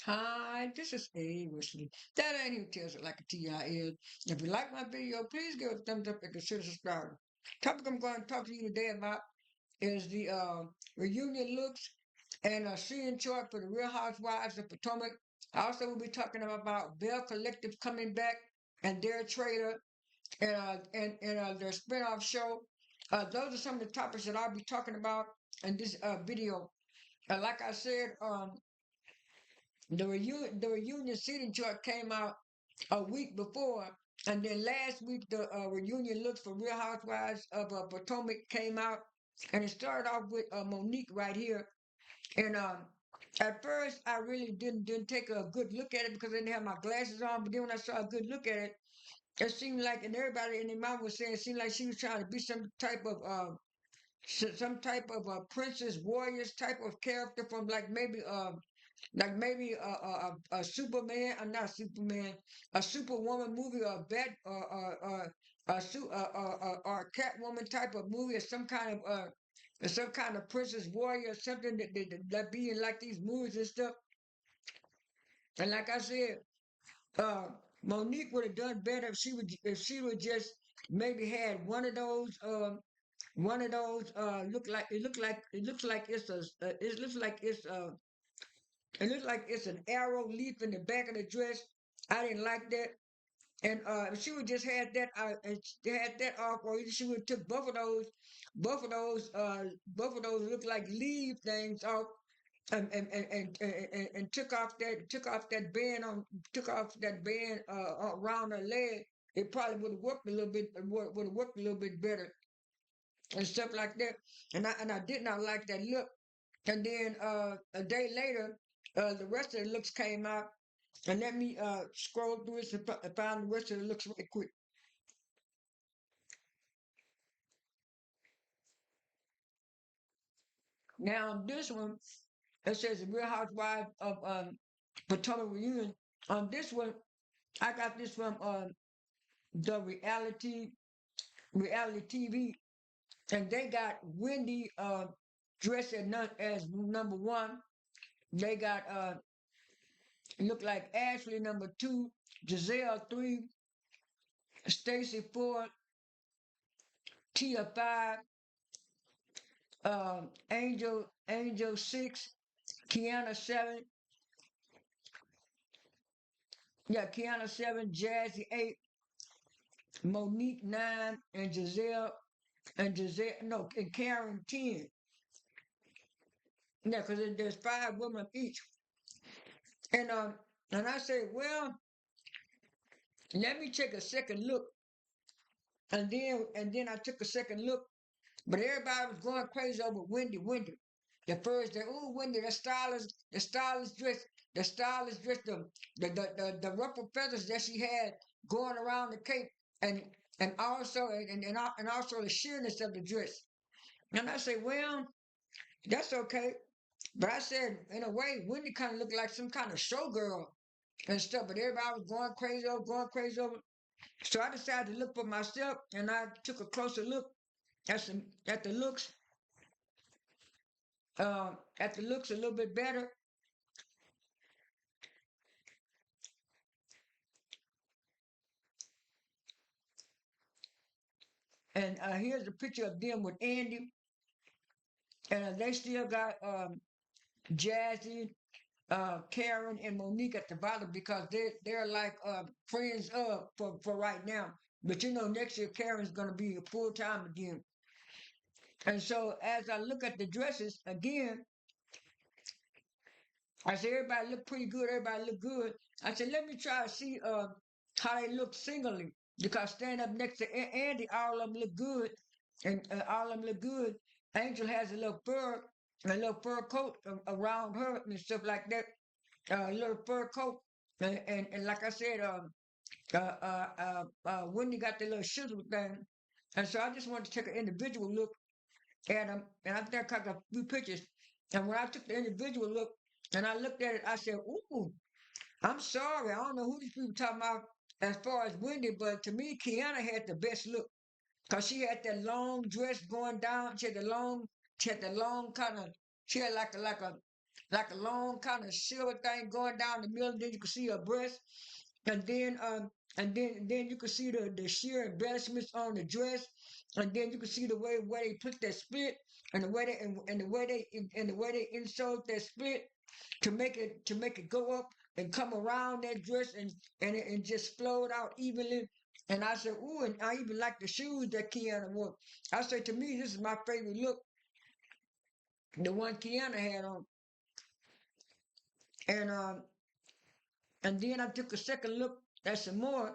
Hi, this is A. Wesley. That ain't who tells it like a TI is. If you like my video, please give it a thumbs up and consider subscribing. Topic I'm going to talk to you today about is the reunion looks and seeing chart for the Real Housewives of Potomac. I also will be talking about Bell Collective coming back and their trailer and their spinoff show. Those are some of the topics that I'll be talking about in this video. Like I said, the reunion seating chart came out a week before, and then last week the reunion looks for Real Housewives of Potomac came out, and it started off with Monique right here. And at first, I really didn't take a good look at it because I didn't have my glasses on. But then when I saw a good look at it, it seemed like, and everybody in their mouth was saying, it seemed like she was trying to be some type of princess warriors type of character from like maybe a Superman, not Superman, a Superwoman movie, or a Bat, or a Catwoman type of movie, or some kind of princess warrior, or something that be in like these movies and stuff. And like I said, uh, Monique would have done better if she would just maybe had one of those it looks like it's a it looks like it's it looks like it's an arrow leaf in the back of the dress. I didn't like that. And if she would just had that off, or either she would have took both of those look like leaf things off, and took off that band around her leg. It probably would have worked a little bit, would have worked a little bit better and stuff like that. And I did not like that look. And then a day later, the rest of the looks came out. And let me scroll through this and find the rest of the looks right quick. Now, on this one, it says the Real Housewives of Potomac Reunion. On this one, I got this from the reality TV, and they got Wendy dressed as number one. They got look like Ashley number two, Giselle three, Stacy four, Tia five, Angel six, Kiana seven, yeah, Kiana seven, Jazzy eight, Monique nine, and Karen 10. Yeah, because there's five women each. And and I said, well, let me take a second look. And then I took a second look, but everybody was going crazy over Wendy. The first day, oh Wendy, the stylist dress, the ruffle feathers that she had going around the cape, and and also the sheerness of the dress. And I said, well, that's okay. But I said, in a way, Wendy kind of looked like some kind of showgirl and stuff. But everybody was going crazy over. So I decided to look for myself, and I took a closer look at the looks, a little bit better. And here's a picture of them with Andy, and they still got Jazzy, Karen, and Monique at the bottom because they're like friends for right now. But you know, next year Karen's gonna be full time again. And so as I look at the dresses again, I said everybody look pretty good. Everybody look good. I said let me try to see how they look singly because stand up next to Andy, all of them look good, and all of them look good. Angel has a little fur coat around her and stuff like that. A little fur coat, and like I said, Wendy got the little shizzle thing, and so I just wanted to take an individual look and I think I got a few pictures. And when I took the individual look and I looked at it, I said, "Ooh, I'm sorry, I don't know who these people talking about as far as Wendy, but to me, Kiana had the best look because she had that long dress going down. She had the long kind of, she had like a long kind of silver thing going down the middle. Then you can see her breast, and then you can see the sheer embellishments on the dress, and then you can see the way where they put that split, and the way they and the way they insert that split to make it go up and come around that dress and just flow it out evenly. And I said, ooh, and I even like the shoes that Kiana wore. I said, to me, this is my favorite look, the one Kiana had on. And and then I took a second look at some more,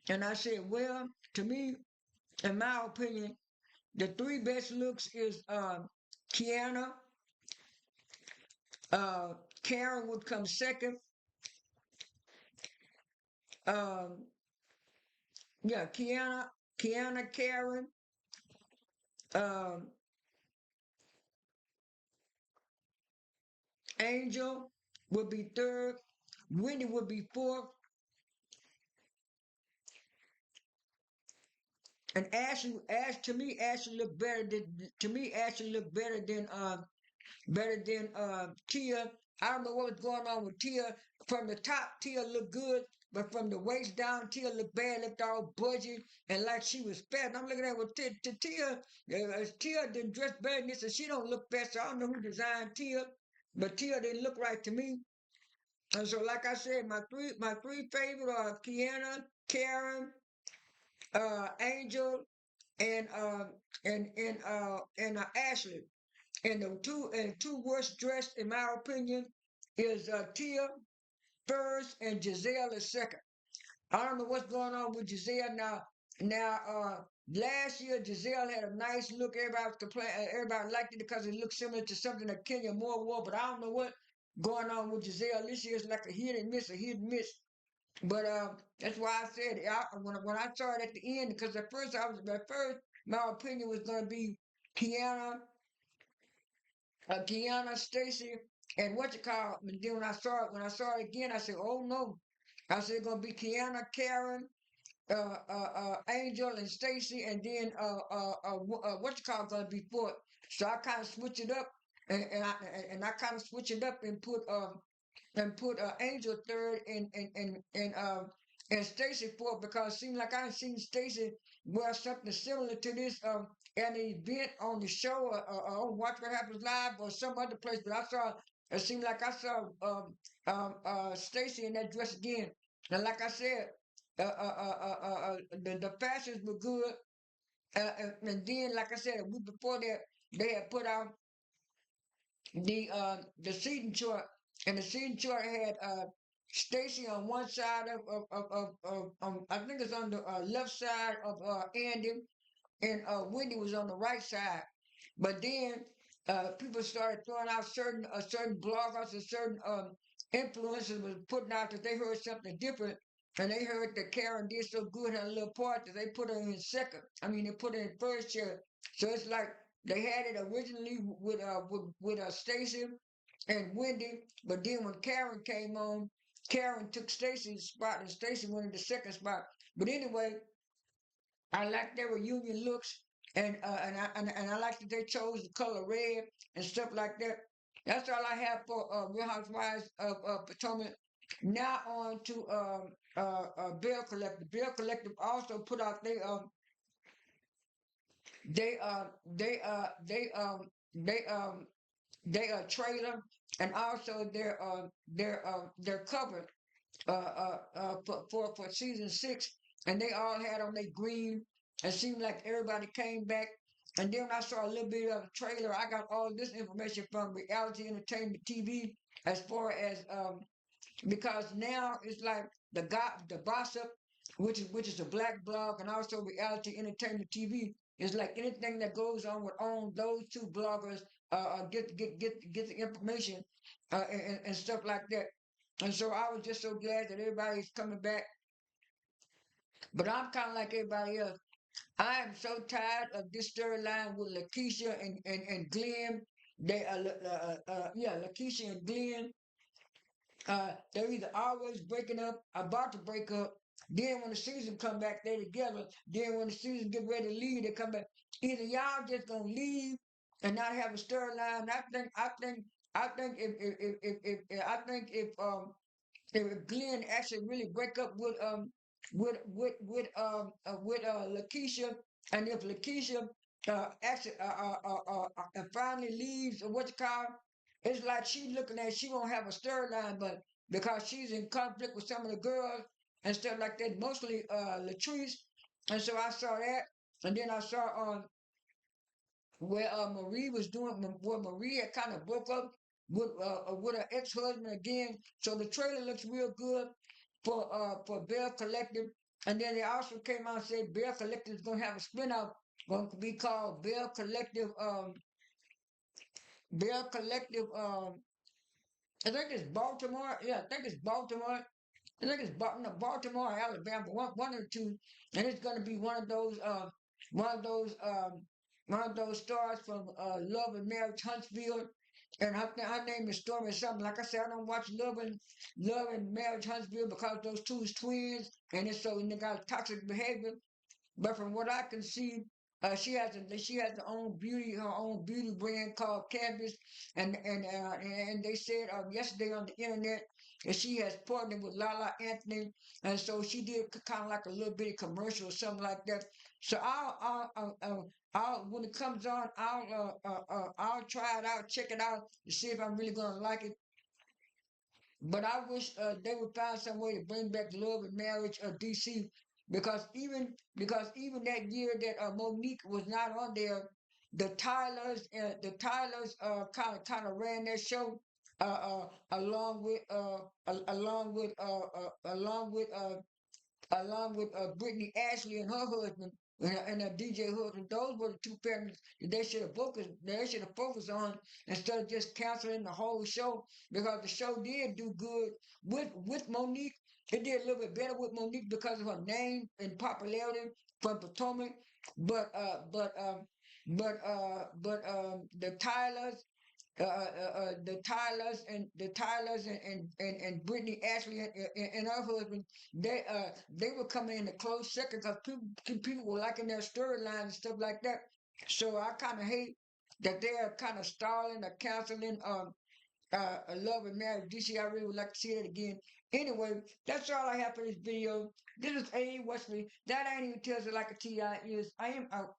and I said, well, to me, in my opinion, the three best looks is Kiana, uh, Karen would come second. Um, yeah, Karen, um, Angel would be third, Wendy would be fourth, and Ashley. Ash to me, Ashley looked better than Ashley looked better than Tia. I don't know what was going on with Tia. From the top, Tia looked good, but from the waist down, Tia looked bad, looked all budgy and like she was fat. And I'm looking at with Tia. Tia didn't dress better than this, and she don't look bad. So I don't know who designed Tia, but Tia didn't look right to me. And so, like I said, my three favorite are Kiana, Karen, Angel, and Ashley. And the two worst dressed, in my opinion, is Tia first and Giselle is second. I don't know what's going on with Giselle now. Now, last year Giselle had a nice look. Everybody liked it because it looked similar to something that Kenya Moore wore. But I don't know what going on with Giselle this year. It's like a hit and miss, a hit and miss. But that's why I said when I saw it at the end, because at first my opinion was going to be Kiana, Stacy, and what you call. And then when I saw it again, I said, "Oh no!" I said it's gonna be Kiana, Karen, Angel, and Stacy, and then what you call gonna be fourth. So I kind of switch it up, and I kind of switch it up and put Angel third and Stacy fourth because it seemed like I seen Stacy wear something similar to this at an event on the show on Watch What Happens Live or some other place. But I saw it seemed like I saw Stacy in that dress again. And like I said, the fashions were good. And then, like I said, a week before that, they had put out the seating chart, and the seating chart had Stacy on one side I think it's on the left side of Andy, and Wendy was on the right side. But then people started throwing out certain bloggers and certain influencers was putting out that they heard something different, and they heard that Karen did so good in her little part that they put her in second. I mean, they put her in first chair. So it's like they had it originally with Stacy and Wendy, but then when Karen came on, Karen took Stacy's spot, and Stacy went in the second spot. But anyway, I like their reunion looks, and I like that they chose the color red and stuff like that. That's all I have for Real Housewives of Potomac. Now on to Bill Collective. Bill Collective also put out they uh they uh they um they trailer and also their cover for season 6, and they all had on their green. It seemed like everybody came back. And then I saw a little bit of the trailer. I got all this information from Reality Entertainment TV as far as because now it's like the gossip, which is a black blog, and also Reality Entertainment TV is like anything that goes on with on those two bloggers get the information and stuff like that. And so I was just so glad that everybody's coming back. But I'm kind of like everybody else. I am so tired of this storyline with Lakeisha and Glenn. Lakeisha and Glenn. They're either always breaking up, about to break up. Then when the season come back, they together. Then when the season get ready to leave, they come back. Either y'all just gonna leave and not have a storyline. I think if I think if Glenn actually really break up with Lakeisha, and if Lakeisha actually finally leaves or what you call, it's like she's looking at she won't have a storyline, but because she's in conflict with some of the girls and stuff like that, mostly Latrice, and so I saw that, and then I saw where Marie was doing, where Marie had kind of broke up with her ex-husband again. So the trailer looks real good for Bell Collective. And then they also came out and said Bell Collective is gonna have a spin-off going to be called Bell Collective I think it's Baltimore. Yeah, I think it's Baltimore. I think it's no, Baltimore, or Alabama, one or two, and it's gonna be one of those one of those stars from Love and Marriage Huntsville, and her name is Stormy something. Like I said, I don't watch Love and Marriage Huntsville because those two is twins, and it's so and they got toxic behavior. But from what I can see, she has her own beauty brand called Canvas, and they said yesterday on the internet that she has partnered with Lala Anthony, and so she did kind of like a little bitty commercial or something like that. So I'll when it comes on, I'll try it out, check it out to see if I'm really gonna like it. But I wish they would find some way to bring back Love and Marriage DC, because even that year that Monique was not on there, the Tylers kind of ran that show along with Brittany Ashley and her husband and her DJ husband. Those were the two parents that they should have focused on instead of just canceling the whole show, because the show did do good with Monique. It did a little bit better with Monique because of her name and popularity from Potomac, but the Tylers and Brittany Ashley and her husband, they were coming in a close second because people were liking their storyline and stuff like that. So I kind of hate that they're kind of stalling or canceling Love and Marriage DC. I really would like to see it again. Anyway, that's all I have for this video. This is A. Wesley. That ain't even tells it like a TI is. I am out.